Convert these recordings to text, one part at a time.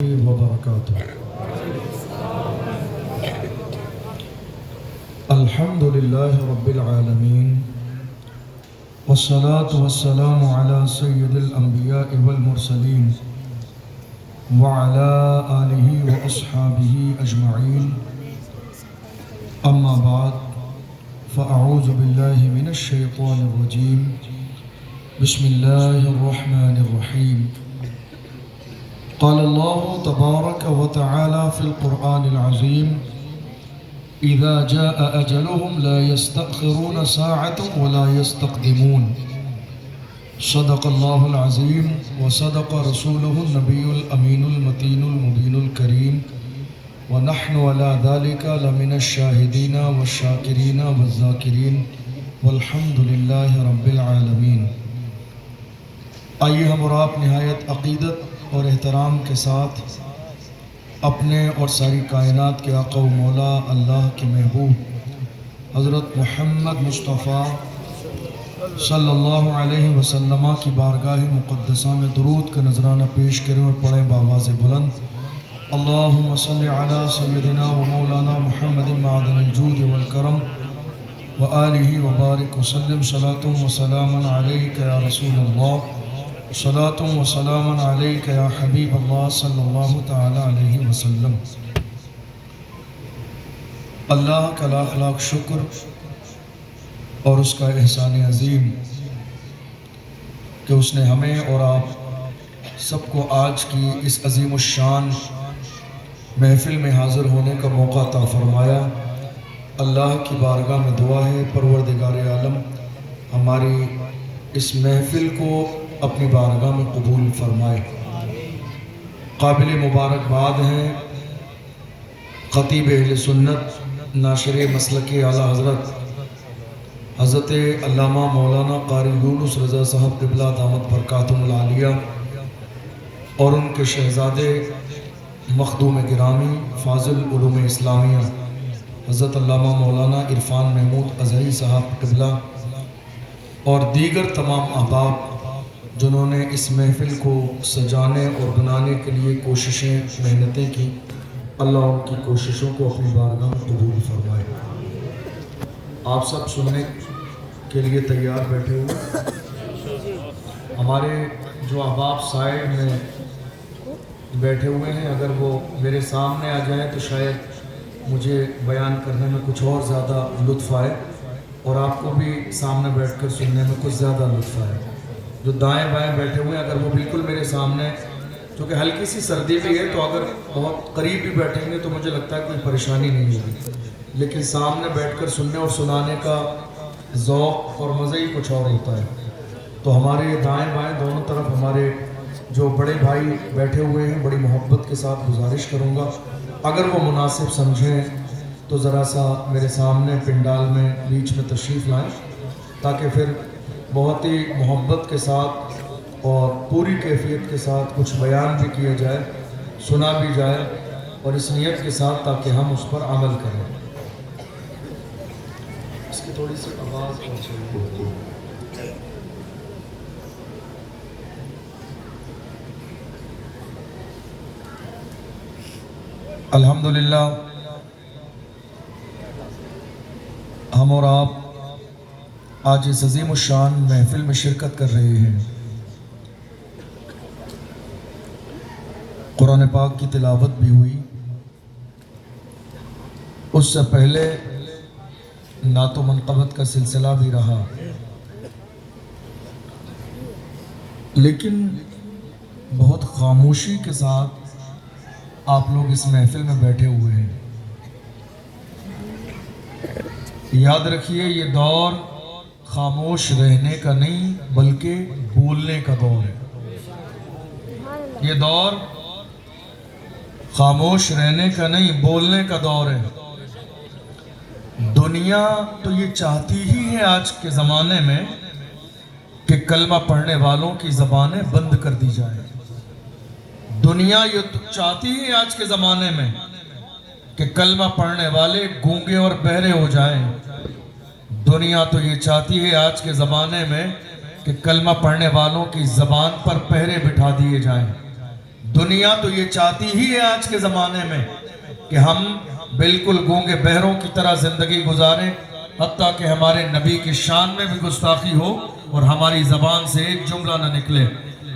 وبركاته. الحمد لله رب العالمين والصلاة والسلام على سيد الأنبياء والمرسلين وعلى آله وأصحابه أجمعين. أما بعد فأعوذ بالله من الشيطان الرجيم. بسم الله الرحمن الرحيم. قال الله تبارك وتعالى في القرآن العظيم: إذا جاء أجلهم لا يستأخرون ساعة ولا يستقدمون. صدق الله العظيم وصدق رسوله النبي الأمين المتين المبين الكريم، ونحن على ذلك لمن الشاهدين والشاكرين والذاكرين والحمد لله رب العالمين. آئیے ہم اور آپ نہایت عقیدت اور احترام کے ساتھ اپنے اور ساری کائنات کے آقا و مولا اللہ کے محبوب حضرت محمد مصطفیٰ صلی اللہ علیہ وسلم کی بارگاہ مقدسہ میں درود کا نذرانہ پیش کریں اور پڑھیں بآواز بلند: اللہم صلی علی سیدنا و مولانا محمد معدن الجود والکرم وآلہ وبارک وسلم. صلاۃ و سلام علیک یا رسول اللہ، صلاۃ و سلام علیک یا حبیب اللہ صلی اللہ تعالی علیہ وسلم. اللہ کا لاکھ لاکھ شکر اور اس کا احسان عظیم کہ اس نے ہمیں اور آپ سب کو آج کی اس عظیم الشان محفل میں حاضر ہونے کا موقع عطا فرمایا. اللہ کی بارگاہ میں دعا ہے پروردگار عالم ہماری اس محفل کو اپنی بارگاہ میں قبول فرمائے. قابل مبارکباد ہیں خطیب اہل سنت ناشر مسلک اعلیٰ حضرت علامہ مولانا قاری یونس رضا صاحب قبلہ دامت برکاتہم العالیہ اور ان کے شہزادے مخدوم گرامی فاضل علوم اسلامیہ حضرت علامہ مولانا عرفان محمود اظہری صاحب قبلہ اور دیگر تمام احباب جنہوں نے اس محفل کو سجانے اور بنانے کے لیے کوششیں محنتیں کی. اللہ ان کی کوششوں کو اپنی بارگاہ میں قبول فرمائے. آپ سب سننے کے لیے تیار بیٹھے ہوئے. ہمارے جو احباب سائڈ میں بیٹھے ہوئے ہیں اگر وہ میرے سامنے آ جائیں تو شاید مجھے بیان کرنے میں کچھ اور زیادہ لطف آئے اور آپ کو بھی سامنے بیٹھ کر سننے میں کچھ زیادہ لطف آئے. جو دائیں بائیں بیٹھے ہوئے ہیں اگر وہ بالکل میرے سامنے، چونکہ ہلکی سی سردی بھی ہے تو اگر بہت قریب بھی بیٹھیں گے تو مجھے لگتا ہے کوئی پریشانی نہیں ہوگی، لیکن سامنے بیٹھ کر سننے اور سنانے کا ذوق اور مزہ ہی کچھ اور ہوتا ہے. تو ہمارے دائیں بائیں دونوں طرف ہمارے جو بڑے بھائی بیٹھے ہوئے ہیں، بڑی محبت کے ساتھ گزارش کروں گا اگر وہ مناسب سمجھیں تو ذرا سا میرے سامنے پنڈال میں بیچ میں تشریف لائیں تاکہ پھر بہت ہی محبت کے ساتھ اور پوری کیفیت کے ساتھ کچھ بیان بھی کیا جائے، سنا بھی جائے اور اس نیت کے ساتھ تاکہ ہم اس پر عمل کریں. اس کی تھوڑی سی آواز پہنچے. الحمدللہ ہم اور آپ آج اس عظیم الشان محفل میں شرکت کر رہے ہیں. قرآن پاک کی تلاوت بھی ہوئی، اس سے پہلے نعت و منقبت کا سلسلہ بھی رہا، لیکن بہت خاموشی کے ساتھ آپ لوگ اس محفل میں بیٹھے ہوئے ہیں. یاد رکھیے یہ دور خاموش رہنے کا نہیں بلکہ بولنے کا دور ہے. یہ دور خاموش رہنے کا نہیں بولنے کا دور ہے. دنیا تو یہ چاہتی ہی ہے آج کے زمانے میں کہ کلمہ پڑھنے والوں کی زبانیں بند کر دی جائیں. دنیا یہ تو چاہتی ہے آج کے زمانے میں کہ کلمہ پڑھنے والے گونگے اور بہرے ہو جائیں. دنیا تو یہ چاہتی ہے آج کے زمانے میں کہ کلمہ پڑھنے والوں کی زبان پر پہرے بٹھا دیے جائیں. دنیا تو یہ چاہتی ہی ہے آج کے زمانے میں کہ ہم بالکل گونگے بہروں کی طرح زندگی گزاریں، حتیٰ کہ ہمارے نبی کی شان میں بھی گستاخی ہو اور ہماری زبان سے ایک جملہ نہ نکلے۔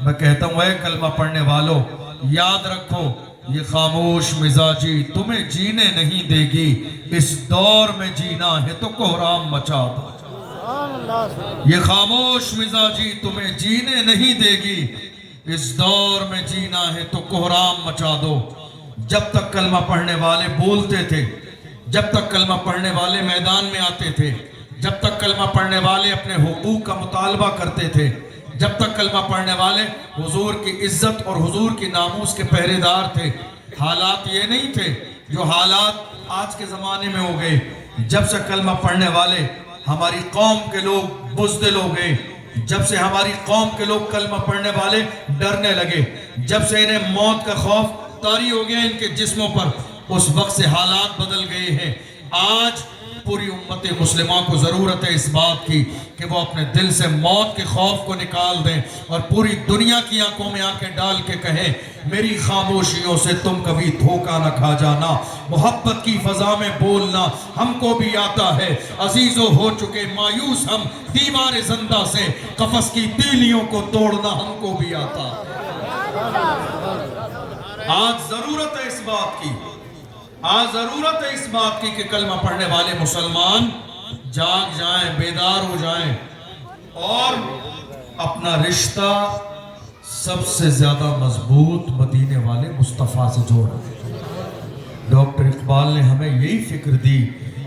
میں کہتا ہوں اے کلمہ پڑھنے والوں، یاد رکھو یہ خاموش مزاجی تمہیں جینے نہیں دے گی، اس دور میں جینا ہے تو کوہرام مچا دو۔ یہ خاموش مزاجی تمہیں جینے نہیں دے گی، اس دور میں جینا ہے تو کوہرام مچا دو۔ جب تک کلمہ پڑھنے والے بولتے تھے، جب تک کلمہ پڑھنے والے میدان میں آتے تھے، جب تک کلمہ پڑھنے والے اپنے حقوق کا مطالبہ کرتے تھے، جب تک کلمہ پڑھنے والے حضور کی عزت اور حضور کی ناموس کے پہرے دار تھے، حالات یہ نہیں تھے جو حالات آج کے زمانے میں ہو گئے۔ جب سے کلمہ پڑھنے والے ہماری قوم کے لوگ بزدل ہو گئے، جب سے ہماری قوم کے لوگ کلمہ پڑھنے والے ڈرنے لگے، جب سے انہیں موت کا خوف طاری ہو گیا ان کے جسموں پر، اس وقت سے حالات بدل گئے ہیں۔ آج پوری امت مسلمہ کو ضرورت ہے اس بات کی کہ وہ اپنے دل سے موت کے خوف کو نکال دیں اور پوری دنیا کی آنکھوں میں آنکھیں ڈال کے کہیں میری خاموشیوں سے تم کبھی دھوکہ نہ کھا جانا، محبت کی فضا میں بولنا ہم کو بھی آتا ہے، عزیزوں ہو چکے مایوس ہم دیوار زندہ سے، قفس کی تیلیوں کو توڑنا ہم کو بھی آتا۔ آج ضرورت ہے اس بات کی، آج ضرورت ہے اس بات کی کہ کلمہ پڑھنے والے مسلمان جاگ جائیں، بیدار ہو جائیں اور اپنا رشتہ سب سے زیادہ مضبوط مدینے والے مصطفیٰ سے جوڑیں۔ ڈاکٹر اقبال نے ہمیں یہی فکر دی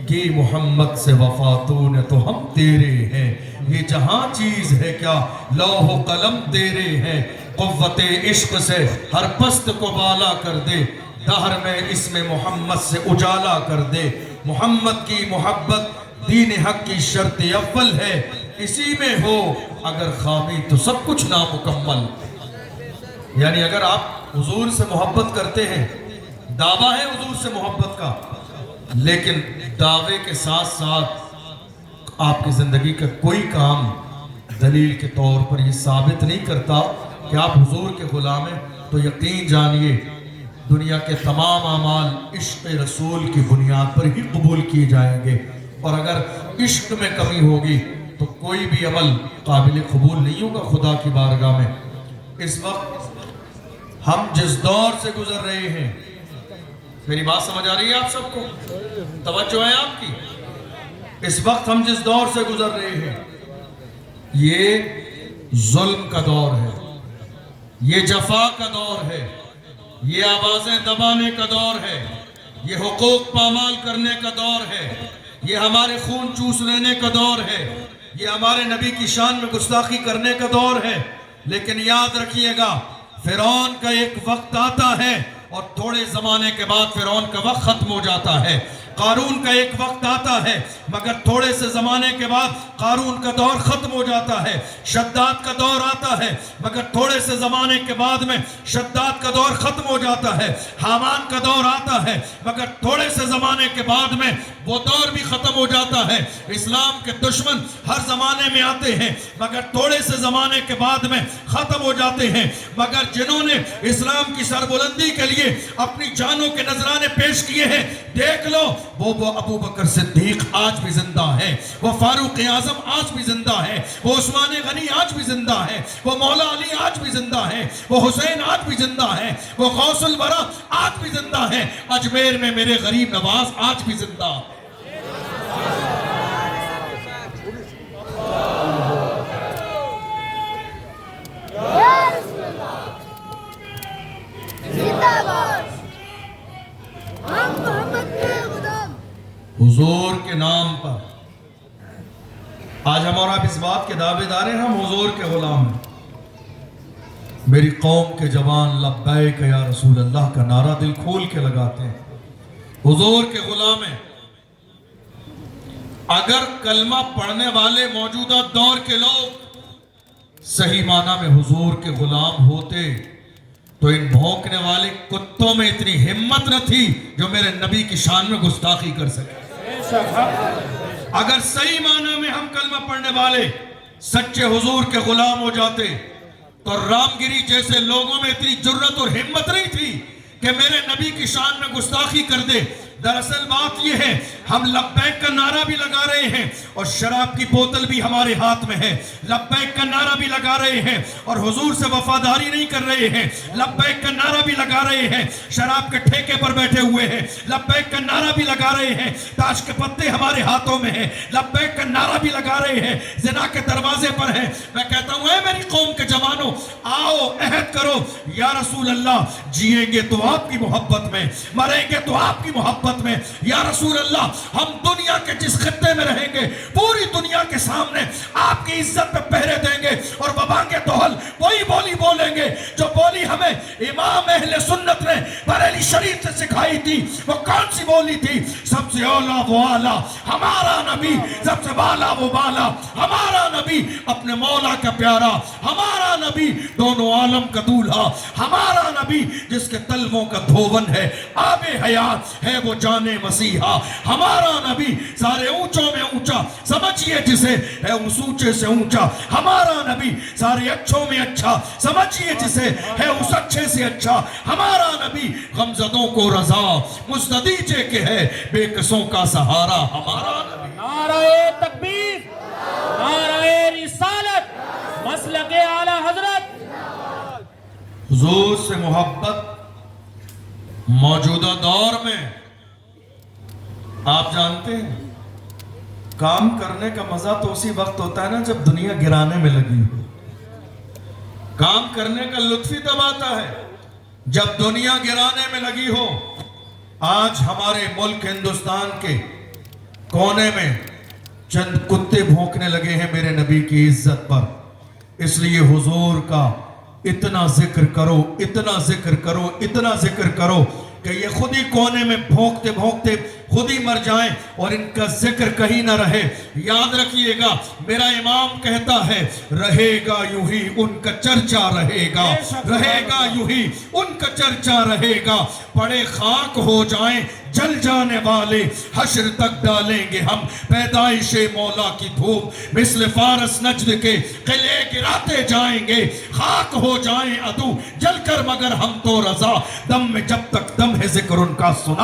کہ محمد سے وفاتوں نے تو ہم تیرے ہیں، یہ جہاں چیز ہے کیا لوح و قلم تیرے ہیں، قوت عشق سے ہر پست کو بالا کر دے، دہر میں اس میں محمد سے اجالا کر دے، محمد کی محبت دین حق کی شرط اول ہے، اسی میں ہو اگر خامی تو سب کچھ نامکمل۔ یعنی اگر آپ حضور سے محبت کرتے ہیں، دعویٰ ہے حضور سے محبت کا، لیکن دعوے کے ساتھ ساتھ آپ کی زندگی کا کوئی کام دلیل کے طور پر یہ ثابت نہیں کرتا کہ آپ حضور کے غلام ہیں، تو یقین جانیے دنیا کے تمام اعمال عشق رسول کی بنیاد پر ہی قبول کیے جائیں گے، اور اگر عشق میں کمی ہوگی تو کوئی بھی عمل قابل قبول نہیں ہوگا خدا کی بارگاہ میں۔ اس وقت ہم جس دور سے گزر رہے ہیں، میری بات سمجھ آ رہی ہے آپ سب کو؟ توجہ ہے آپ کی؟ اس وقت ہم جس دور سے گزر رہے ہیں یہ ظلم کا دور ہے، یہ جفا کا دور ہے، یہ آوازیں دبانے کا دور ہے، یہ حقوق پامال کرنے کا دور ہے، یہ ہمارے خون چوس لینے کا دور ہے، یہ ہمارے نبی کی شان میں گستاخی کرنے کا دور ہے۔ لیکن یاد رکھیے گا فرعون کا ایک وقت آتا ہے اور تھوڑے زمانے کے بعد فرعون کا وقت ختم ہو جاتا ہے۔ قارون کا ایک وقت آتا ہے مگر تھوڑے سے زمانے کے بعد قارون کا دور ختم ہو جاتا ہے۔ شداد کا دور آتا ہے مگر تھوڑے سے زمانے کے بعد میں شداد کا دور ختم ہو جاتا ہے۔ حامان کا دور آتا ہے مگر تھوڑے سے زمانے کے بعد میں وہ دور بھی ختم ہو جاتا ہے۔ اسلام کے دشمن ہر زمانے میں آتے ہیں مگر تھوڑے سے زمانے کے بعد میں ختم ہو جاتے ہیں، مگر جنہوں نے اسلام کی سربلندی کے لیے اپنی جانوں کے نذرانے پیش کیے ہیں، دیکھ لو وہ ابو بکر صدیق آج بھی زندہ ہے، وہ فاروق اعظم آج بھی زندہ ہے، وہ عثمان غنی آج بھی زندہ ہے، وہ مولا علی آج بھی زندہ ہے، وہ حسین آج بھی زندہ ہے، وہ غوث الورا آج بھی زندہ ہے، اجمیر میں میرے غریب نواز آج بھی زندہ ہے۔ حضور کے نام پر آج ہم اور آپ اس بات کے دعوے دار ہیں، ہم حضور کے غلام ہیں۔ میری قوم کے جوان لبیک یا رسول اللہ کا نعرہ دل کھول کے لگاتے ہیں، حضور کے غلام ہیں۔ اگر کلمہ پڑھنے والے موجودہ دور کے لوگ صحیح معنی میں حضور کے غلام ہوتے تو ان بھونکنے والے کتوں میں اتنی ہمت نہ تھی جو میرے نبی کی شان میں گستاخی کر سکے۔ اگر صحیح معنی میں ہم کلمہ پڑھنے والے سچے حضور کے غلام ہو جاتے تو رامگیری جیسے لوگوں میں اتنی جرت اور ہمت نہیں تھی کہ میرے نبی کی شان میں گستاخی کر دے۔ دراصل بات یہ ہے، ہم لبیک کا نعرہ بھی لگا رہے ہیں اور شراب کی بوتل بھی ہمارے ہاتھ میں ہے، لبیک کا نعرہ بھی لگا رہے ہیں اور حضور سے وفاداری نہیں کر رہے ہیں، لبیک کا نعرہ بھی لگا رہے ہیں، شراب کے ٹھیکے پر بیٹھے ہوئے ہیں، لبیک کا نعرہ بھی لگا رہے ہیں، تاش کے پتے ہمارے ہاتھوں میں ہیں، لبیک کا نعرہ بھی لگا رہے ہیں، زنا کے دروازے پر ہیں۔ میں کہتا ہوں اے میری قوم کے جوانوں، آؤ عہد کرو، یا رسول اللہ جیئیں گے تو آپ کی محبت میں، مریں گے تو آپ کی محبت میں، یا رسول اللہ ہم دنیا کے جس خطے میں رہیں گے پوری دنیا کے سامنے آپ کی عزت پہ پہرے دیں گے اور ببانگ دوحل وہی بولی بولیں گے جو بولی ہمیں امام اہل سنت نے بریلی شریف سے سکھائی تھی۔ وہ کون سی بولی تھی؟ سب سے اولا وہ آلہ ہمارا نبی، سب سے بالا وہ بالا ہمارا نبی، اپنے مولا کا پیارا ہمارا نبی، دونوں عالم کا دولہا ہمارا نبی، جس کے تلووں کا دھوون ہے آب حیات ہے وہ جانے مسیحا ہمارا نبی، سارے اونچوں میں اونچا سمجھئے جسے ہے اس اونچے سے اونچا ہمارا نبی، سارے اچھوں میں اچھا سمجھئے جسے ہے اس اچھے سے اچھا ہمارا نبی، غمزدوں کو رضا مستدیجے کے ہے بے کسوں کا سہارا ہمارا نبی۔ نعرہ تکبیر، نعرہ رسالت، مسلک اعلی حضرت۔ حضور سے محبت موجودہ دور میں آپ جانتے ہیں کام کرنے کا مزہ تو اسی وقت ہوتا ہے نا جب دنیا گرانے میں لگی ہو۔ کام کرنے کا لطف ہی تب آتا ہے جب دنیا گرانے میں لگی ہو۔ آج ہمارے ملک ہندوستان کے کونے میں چند کتے بھونکنے لگے ہیں میرے نبی کی عزت پر، اس لیے حضور کا اتنا ذکر کرو، اتنا ذکر کرو، اتنا ذکر کرو کہ یہ خود ہی کونے میں بھونکتے بھونکتے خود ہی مر جائیں اور ان کا ذکر کہیں نہ رہے۔ یاد رکھیے گا میرا امام کہتا ہے رہے گا یوں ہی ان کا چرچا رہے گا، رہے گا یوں ہی ان کا چرچا رہے گا، پڑے خاک ہو جائیں جل جانے والے حشر تک ڈالیں گے ہم پیدائش مولا کی دھوپ، مثل فارس نجد کے قلعے گراتے جائیں گے، خاک ہو جائیں عدو جل کر مگر ہم تو رضا، دم میں جب تک دم ہے ذکر ان کا سنا